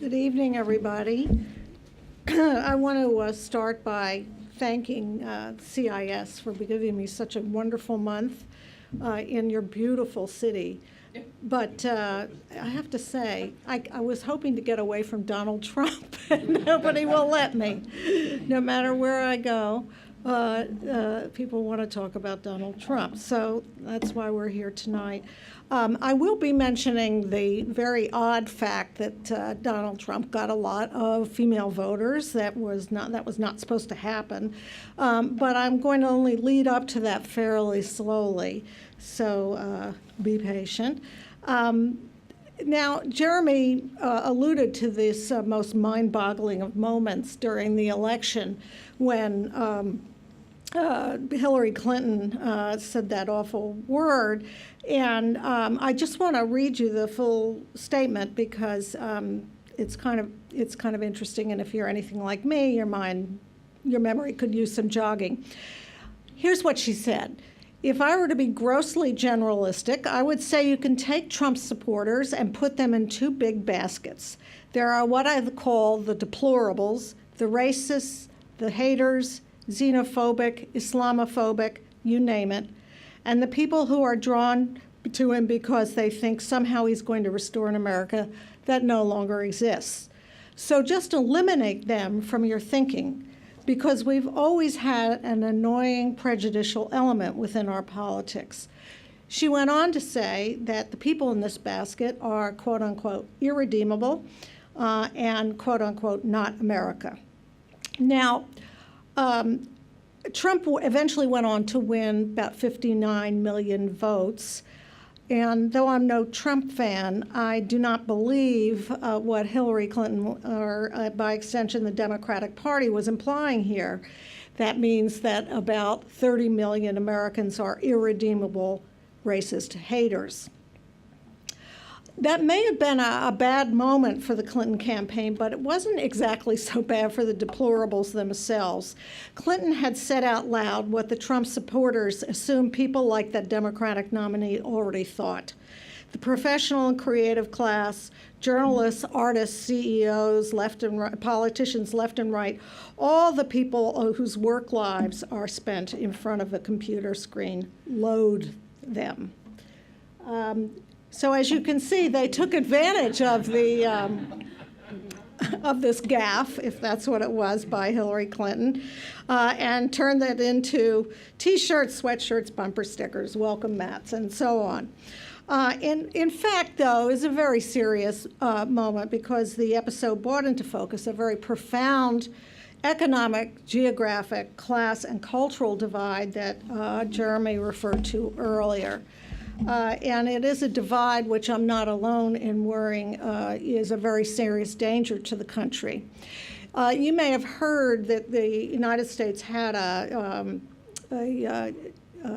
Good evening, everybody. I want to start by thanking CIS for giving me such a wonderful month in your beautiful city. But I have to say, I was hoping to get away from Donald Trump, and nobody will let me. No matter where I go, people want to talk about Donald Trump. So that's why we're here tonight. I will be mentioning the very odd fact that Donald Trump got a lot of female voters. That was not supposed to happen. But I'm going to only lead up to that fairly slowly. So be patient. Now, Jeremy alluded to this most mind-boggling of moments during the election when Hillary Clinton said that awful word. And I just want to read you the full statement because it's kind of interesting. And if you're anything like me, your memory could use some jogging. Here's what she said. If I were to be grossly generalistic, I would say you can take Trump supporters and put them in two big baskets. There are what I call the deplorables, the racists, the haters, xenophobic, Islamophobic, you name it, and the people who are drawn to him because they think somehow he's going to restore an America that no longer exists. So just eliminate them from your thinking, because we've always had an annoying prejudicial element within our politics. She went on to say that the people in this basket are, quote unquote, irredeemable and, quote unquote, not America. Now, Trump eventually went on to win about 59 million votes. And though I'm no Trump fan, I do not believe what Hillary Clinton, or by extension the Democratic Party, was implying here. That means that about 30 million Americans are irredeemable racist haters. That may have been a bad moment for the Clinton campaign, but it wasn't exactly so bad for the deplorables themselves. Clinton had said out loud what the Trump supporters assumed people like that Democratic nominee already thought. The professional and creative class, journalists, artists, CEOs, left and right, politicians left and right, all the people whose work lives are spent in front of a computer screen, loathe them. So as you can see, they took advantage of the of this gaffe, if that's what it was, by Hillary Clinton, and turned that into T-shirts, sweatshirts, bumper stickers, welcome mats, and so on. In fact, though, is a very serious moment because the episode brought into focus a very profound economic, geographic, class, and cultural divide that Jeremy referred to earlier. And it is a divide which I'm not alone in worrying is a very serious danger to the country. You may have heard that the United States had a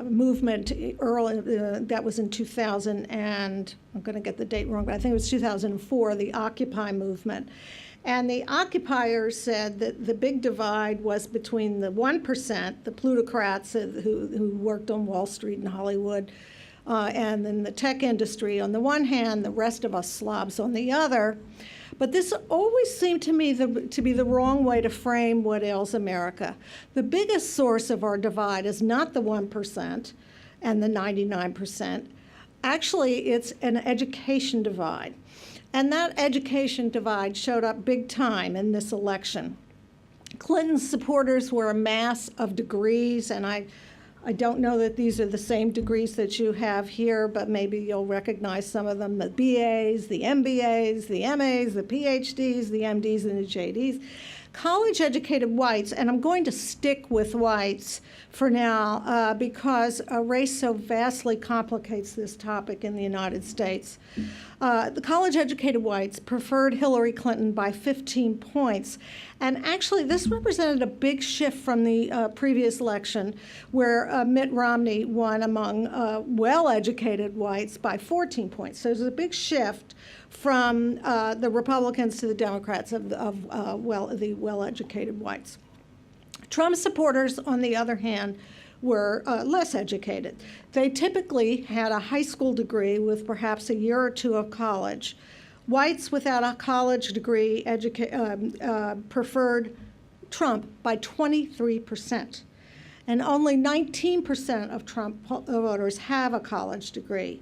movement early, that was in 2000, and I'm going to get the date wrong, but I think it was 2004, the Occupy movement. And the occupiers said that the big divide was between the 1%, the plutocrats who worked on Wall Street and Hollywood, and then the tech industry on the one hand, the rest of us slobs on the other. But this always seemed to me to be the wrong way to frame what ails America. The biggest source of our divide is not the 1% and the 99%. Actually, it's an education divide. And that education divide showed up big time in this election. Clinton's supporters were a mass of degrees, and I don't know that these are the same degrees that you have here, but maybe you'll recognize some of them, the BAs, the MBAs, the MAs, the PhDs, the MDs, and the JDs. College-educated whites, and I'm going to stick with whites for now because race so vastly complicates this topic in the United States. The college-educated whites preferred Hillary Clinton by 15 points. And actually, this represented a big shift from the previous election where Mitt Romney won among well-educated whites by 14 points. So there's a big shift from the Republicans to the Democrats of the well-educated whites. Trump supporters, on the other hand, were less educated. They typically had a high school degree with perhaps a year or two of college, Whites without a college degree preferred Trump by 23%. And only 19% of Trump voters have a college degree.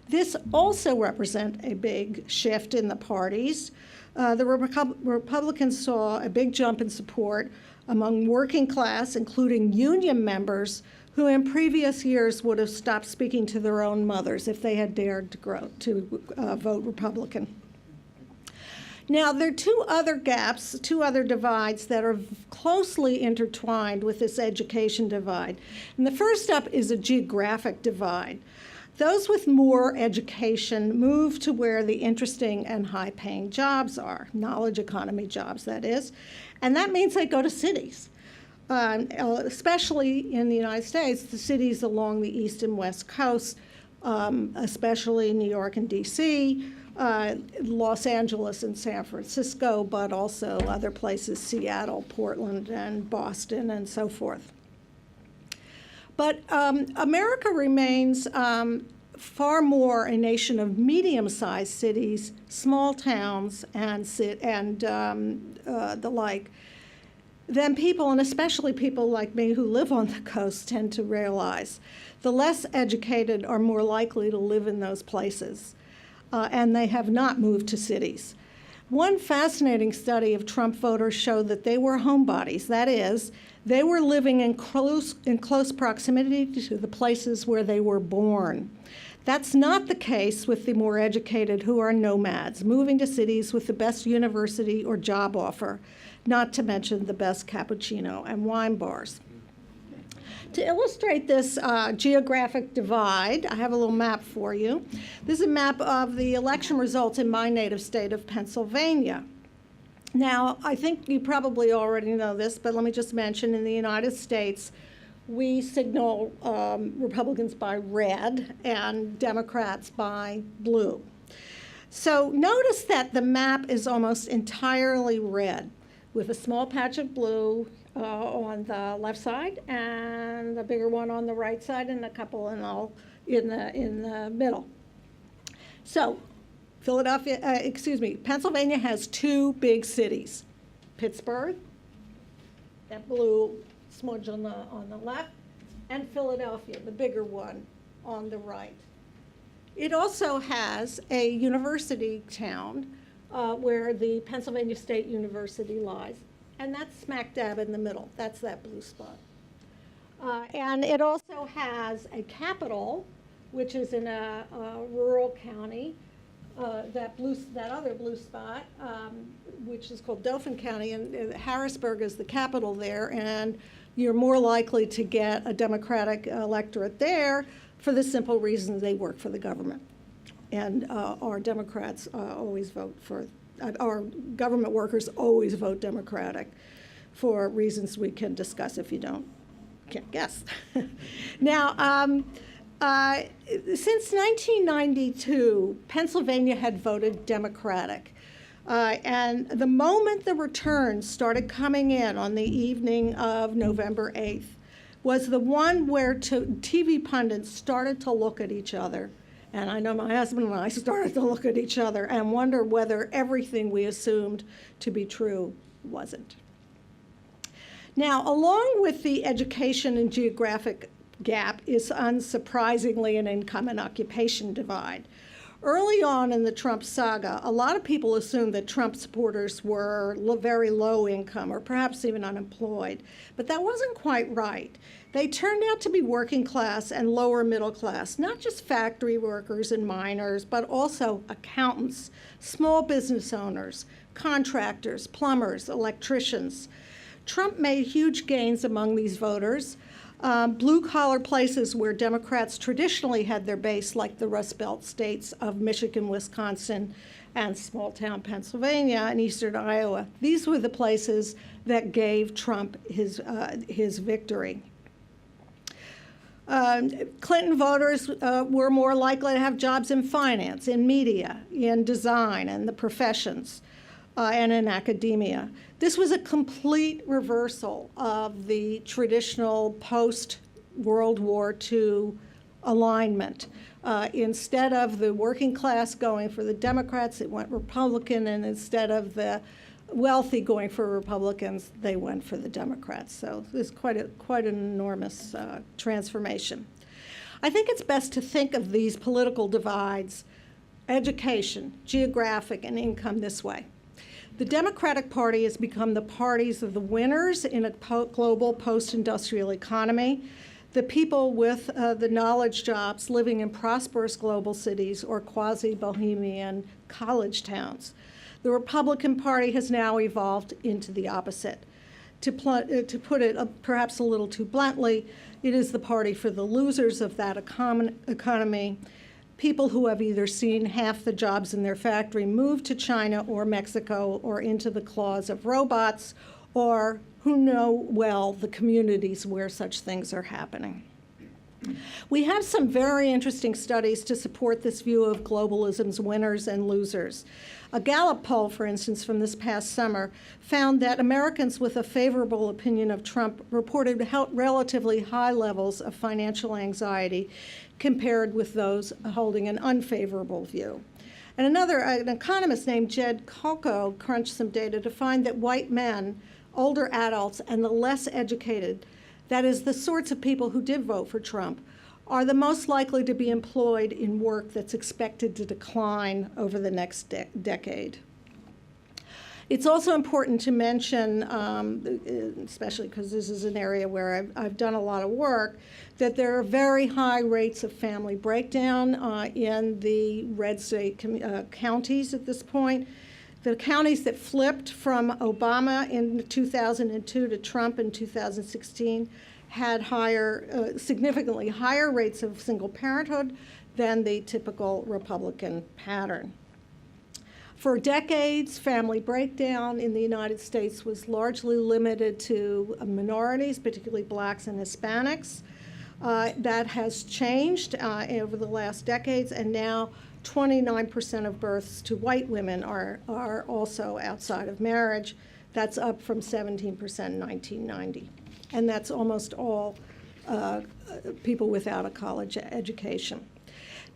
This also represents a big shift in the parties. The Republicans saw a big jump in support among working class, including union members, who in previous years would have stopped speaking to their own mothers if they had dared to vote Republican. Now, there are two other gaps, two other divides that are closely intertwined with this education divide. And the first up is a geographic divide. Those with more education move to where the interesting and high-paying jobs are, knowledge economy jobs, that is. And that means they go to cities, especially in the United States, the cities along the east and west coast, especially New York and D.C., Los Angeles and San Francisco, but also other places, Seattle, Portland, and Boston, and so forth. But America remains far more a nation of medium-sized cities, small towns, and the like, than people, and especially people like me who live on the coast, tend to realize. The less educated are more likely to live in those places. And they have not moved to cities. One fascinating study of Trump voters showed that they were homebodies. That is, they were living in close proximity to the places where they were born. That's not the case with the more educated who are nomads, moving to cities with the best university or job offer, not to mention the best cappuccino and wine bars. To illustrate this geographic divide, I have a little map for you. This is a map of the election results in my native state of Pennsylvania. Now, I think you probably already know this, but let me just mention, in the United States, we signal Republicans by red and Democrats by blue. So notice that the map is almost entirely red, with a small patch of blue on the left side and the bigger one on the right side, and a couple in the middle. So Pennsylvania has two big cities, Pittsburgh, that blue smudge on the left, and Philadelphia, the bigger one on the right. It also has a university town where the Pennsylvania State University lies. And that's smack dab in the middle. That's that blue spot. And it also has a capital, which is in a rural county, that other blue spot, which is called Dauphin County, and Harrisburg is the capital there, and you're more likely to get a Democratic electorate there for the simple reason they work for the government. And our Democrats always vote for our government workers always vote Democratic for reasons we can discuss if you can't guess. Now, since 1992, Pennsylvania had voted Democratic. And the moment the returns started coming in on the evening of November 8th was the one where TV pundits started to look at each other. And I know my husband and I started to look at each other and wonder whether everything we assumed to be true wasn't. Now, along with the education and geographic gap is unsurprisingly an income and occupation divide. Early on in the Trump saga, a lot of people assumed that Trump supporters were very low income or perhaps even unemployed, but that wasn't quite right. They turned out to be working class and lower middle class, not just factory workers and miners, but also accountants, small business owners, contractors, plumbers, electricians. Trump made huge gains among these voters. Blue-collar places where Democrats traditionally had their base, like the Rust Belt states of Michigan, Wisconsin, and small-town Pennsylvania and eastern Iowa. These were the places that gave Trump his victory. Clinton voters were more likely to have jobs in finance, in media, in design, and the professions, and in academia. This was a complete reversal of the traditional post-World War II alignment. Instead of the working class going for the Democrats, it went Republican, and instead of the wealthy going for Republicans, they went for the Democrats. So there's quite an enormous transformation. I think it's best to think of these political divides, education, geographic, and income this way. The Democratic Party has become the parties of the winners in a global post-industrial economy, the people with the knowledge jobs living in prosperous global cities or quasi-bohemian college towns. The Republican Party has now evolved into the opposite. To put it perhaps a little too bluntly, it is the party for the losers of that economy, people who have either seen half the jobs in their factory move to China or Mexico or into the claws of robots, or who know well the communities where such things are happening. We have some very interesting studies to support this view of globalism's winners and losers. A Gallup poll, for instance, from this past summer, found that Americans with a favorable opinion of Trump reported relatively high levels of financial anxiety compared with those holding an unfavorable view. And an economist named Jed Kolko crunched some data to find that white men, older adults, and the less educated, that is, the sorts of people who did vote for Trump, are the most likely to be employed in work that's expected to decline over the next decade. It's also important to mention, especially because this is an area where I've done a lot of work, that there are very high rates of family breakdown in the red state counties at this point. The counties that flipped from Obama in 2002 to Trump in 2016 had significantly higher rates of single parenthood than the typical Republican pattern. For decades, family breakdown in the United States was largely limited to minorities, particularly blacks and Hispanics. That has changed over the last decades, and now 29% of births to white women are also outside of marriage. That's up from 17% in 1990. And that's almost all people without a college education.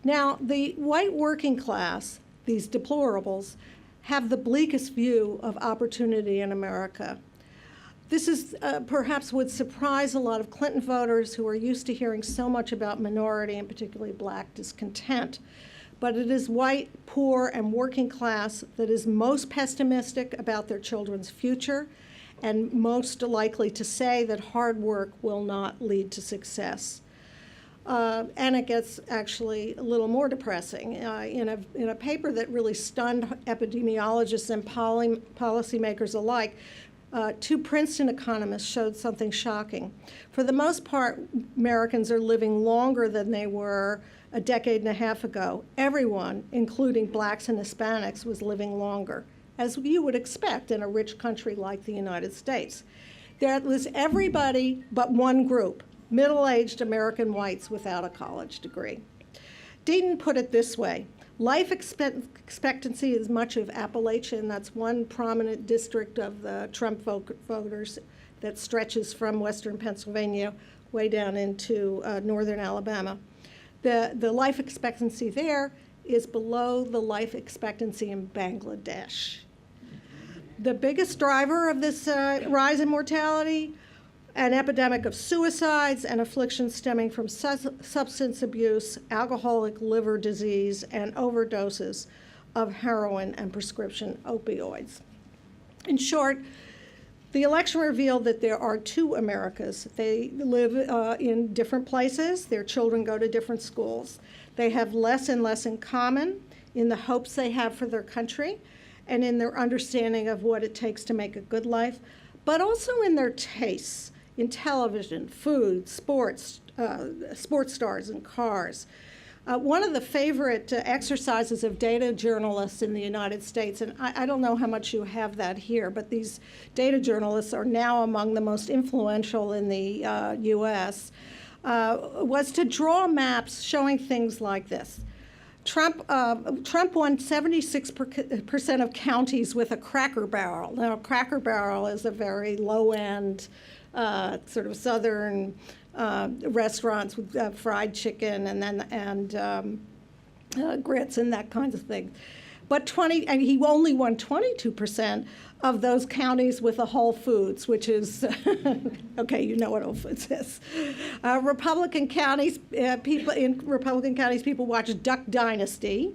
Now, the white working class, these deplorables, have the bleakest view of opportunity in America. This is perhaps would surprise a lot of Clinton voters who are used to hearing so much about minority and particularly black discontent. But it is white, poor, and working class that is most pessimistic about their children's future and most likely to say that hard work will not lead to success. And it gets actually a little more depressing. In a paper that really stunned epidemiologists and policymakers alike, two Princeton economists showed something shocking. For the most part, Americans are living longer than they were a decade and a half ago. Everyone, including blacks and Hispanics, was living longer, as you would expect in a rich country like the United States. There was everybody but one group, middle-aged American whites without a college degree. Deaton put it this way: life expectancy is much of Appalachia, and that's one prominent district of the Trump voters that stretches from western Pennsylvania way down into northern Alabama. The life expectancy there is below the life expectancy in Bangladesh. The biggest driver of this rise in mortality, an epidemic of suicides and afflictions stemming from substance abuse, alcoholic liver disease, and overdoses of heroin and prescription opioids. In short, the election revealed that there are two Americas. They live in different places. Their children go to different schools. They have less and less in common in the hopes they have for their country and in their understanding of what it takes to make a good life, but also in their tastes, in television, food, sports, sports stars, and cars. One of the favorite exercises of data journalists in the United States, and I don't know how much you have that here, but these data journalists are now among the most influential in the US, was to draw maps showing things like this. Trump won 76% of counties with a Cracker Barrel. Now, a Cracker Barrel is a very low-end, sort of southern restaurants with fried chicken and grits and that kinds of thing. But and he only won 22% of those counties with a Whole Foods, which is, okay, you know what Whole Foods is. Republican counties, people watch Duck Dynasty,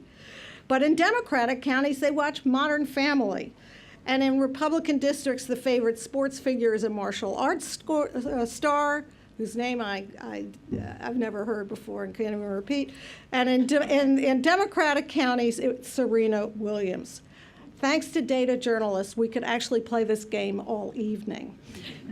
but in Democratic counties, they watch Modern Family. And in Republican districts, the favorite sports figure is a martial arts star, whose name I've never heard before and can't even repeat. And in Democratic counties, it's Serena Williams. Thanks to data journalists, we could actually play this game all evening.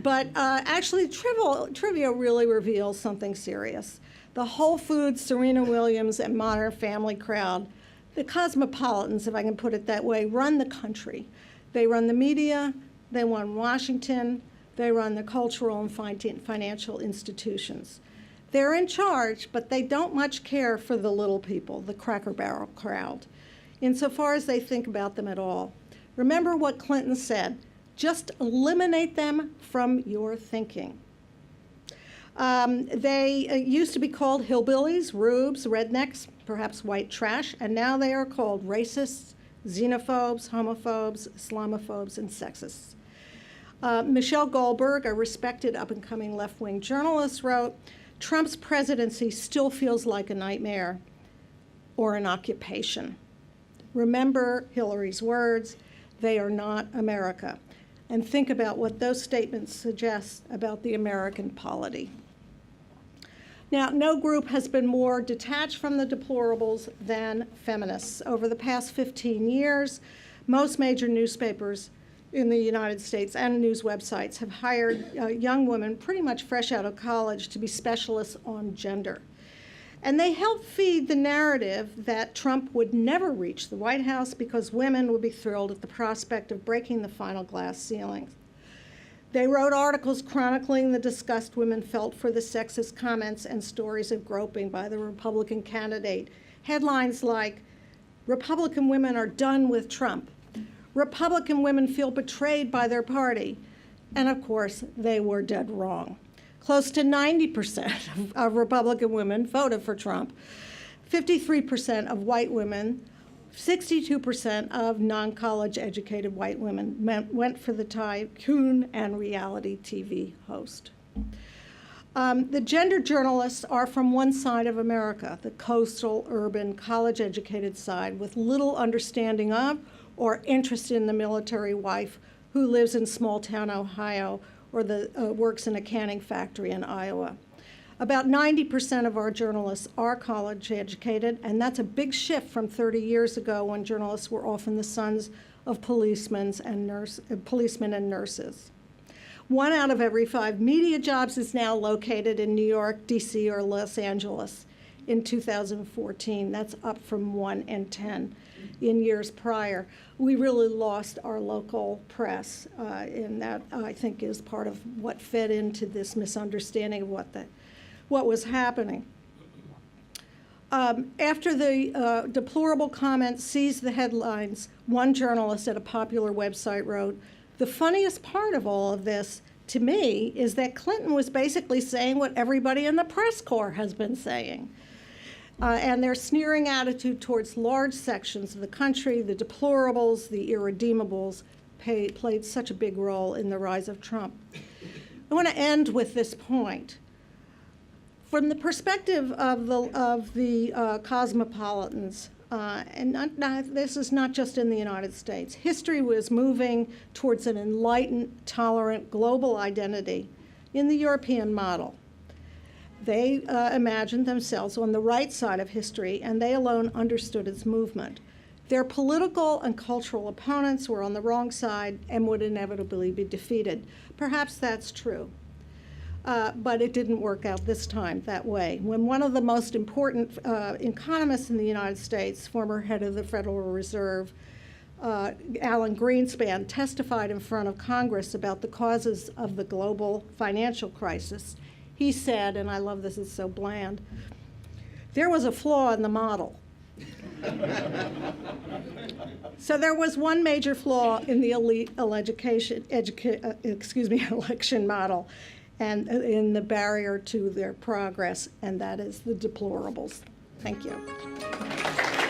But actually, trivia really reveals something serious. The Whole Foods, Serena Williams, and Modern Family crowd, the cosmopolitans, if I can put it that way, run the country. They run the media, they run Washington, they run the cultural and financial institutions. They're in charge, but they don't much care for the little people, the Cracker Barrel crowd, insofar as they think about them at all. Remember what Clinton said, just eliminate them from your thinking. They used to be called hillbillies, rubes, rednecks, perhaps white trash, and now they are called racists, xenophobes, homophobes, Islamophobes, and sexists. Michelle Goldberg, a respected up-and-coming left-wing journalist, wrote, Trump's presidency still feels like a nightmare or an occupation. Remember Hillary's words, they are not America. And think about what those statements suggest about the American polity. Now, no group has been more detached from the deplorables than feminists. Over the past 15 years, most major newspapers in the United States and news websites have hired young women pretty much fresh out of college to be specialists on gender. And they help feed the narrative that Trump would never reach the White House because women would be thrilled at the prospect of breaking the final glass ceiling. They wrote articles chronicling the disgust women felt for the sexist comments and stories of groping by the Republican candidate. Headlines like, Republican women are done with Trump. Republican women feel betrayed by their party. And of course, they were dead wrong. Close to 90% of Republican women voted for Trump. 53% of white women, 62% of non-college educated white women went for the tycoon and reality TV host. The gender journalists are from one side of America, the coastal, urban, college-educated side, with little understanding of or interest in the military wife who lives in small-town Ohio or works in a canning factory in Iowa. About 90% of our journalists are college-educated, and that's a big shift from 30 years ago when journalists were often the sons of policemen and nurses. 1 out of every 5 media jobs is now located in New York, DC, or Los Angeles in 2014. That's up from 1 in 10 in years prior. We really lost our local press, and that, I think, is part of what fed into this misunderstanding of what was happening. After the deplorable comments seized the headlines, one journalist at a popular website wrote, the funniest part of all of this, to me, is that Clinton was basically saying what everybody in the press corps has been saying. And their sneering attitude towards large sections of the country, the deplorables, the irredeemables, played such a big role in the rise of Trump. I want to end with this point. From the perspective of the cosmopolitans, this is not just in the United States, history was moving towards an enlightened, tolerant, global identity in the European model. They imagined themselves on the right side of history, and they alone understood its movement. Their political and cultural opponents were on the wrong side and would inevitably be defeated. Perhaps that's true. But it didn't work out this time that way. When one of the most important economists in the United States, former head of the Federal Reserve, Alan Greenspan, testified in front of Congress about the causes of the global financial crisis, he said, and I love this, it's so bland, there was a flaw in the model. So there was one major flaw in the election model. and in the barrier to their progress, and that is the deplorables. Thank you.